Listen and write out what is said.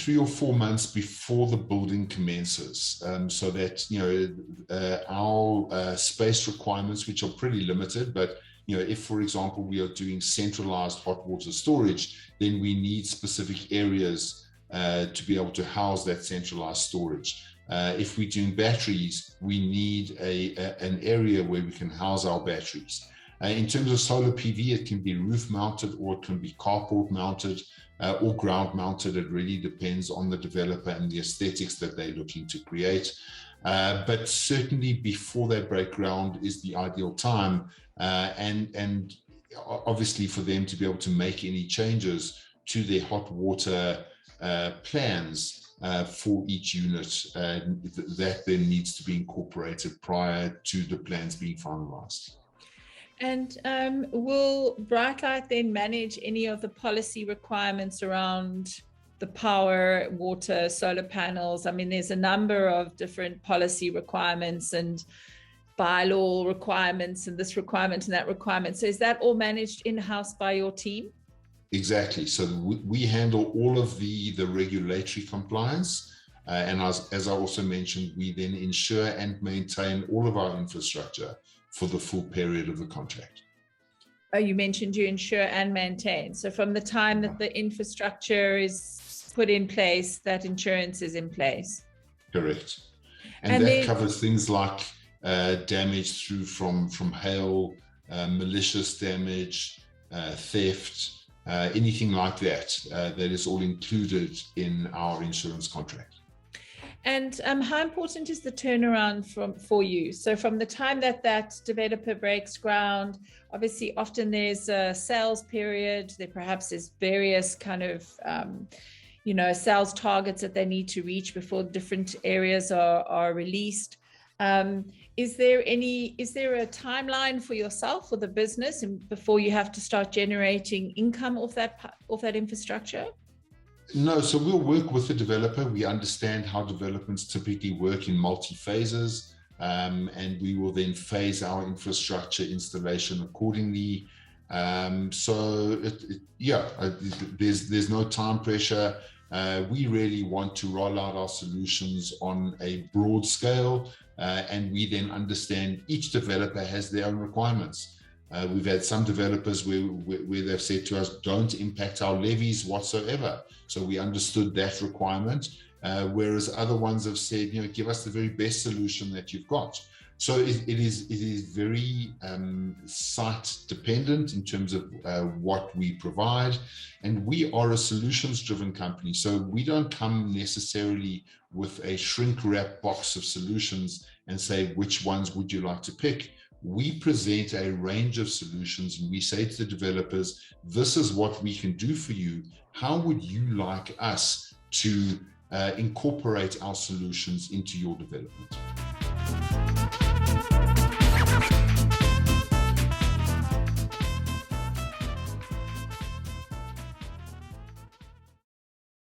3 or 4 months before the building commences, so that our space requirements, which are pretty limited, but if, for example, we are doing centralized hot water storage, then we need specific areas to be able to house that centralized storage. If we're doing batteries, we need an area where we can house our batteries. In terms of solar PV, it can be roof mounted, or it can be carport mounted, or ground mounted. It really depends on the developer and the aesthetics that they're looking to create. But certainly before they break ground is the ideal time, and obviously for them to be able to make any changes to their hot water plans for each unit, that then needs to be incorporated prior to the plans being finalized. And will Brightlight then manage any of the policy requirements around the power, water, solar panels? I mean, there's a number of different policy requirements and bylaw requirements and this requirement and that requirement. So is that all managed in-house by your team? Exactly. So we handle all of the regulatory compliance. And as I also mentioned, we then ensure and maintain all of our infrastructure for the full period of the contract. Oh, you mentioned you insure and maintain. So from the time that the infrastructure is put in place, that insurance is in place. Correct. And that covers things like damage through from hail, malicious damage, theft, anything like that. That is all included in our insurance contract. And how important is the turnaround for you? So from the time that developer breaks ground, obviously often there's a sales period, there perhaps is various kind of, sales targets that they need to reach before different areas are released. Is there a timeline for yourself or the business and before you have to start generating income off that infrastructure? No, so we'll work with the developer. We understand how developments typically work in multi-phases, and we will then phase our infrastructure installation accordingly. There's no time pressure. We really want to roll out our solutions on a broad scale, and we then understand each developer has their own requirements. We've had some developers where they've said to us, don't impact our levies whatsoever. So we understood that requirement, whereas other ones have said, give us the very best solution that you've got. So it is very site dependent in terms of what we provide. And we are a solutions driven company. So we don't come necessarily with a shrink wrap box of solutions and say, which ones would you like to pick? We present a range of solutions and we say to the developers, this is what we can do for you. How would you like us to incorporate our solutions into your development?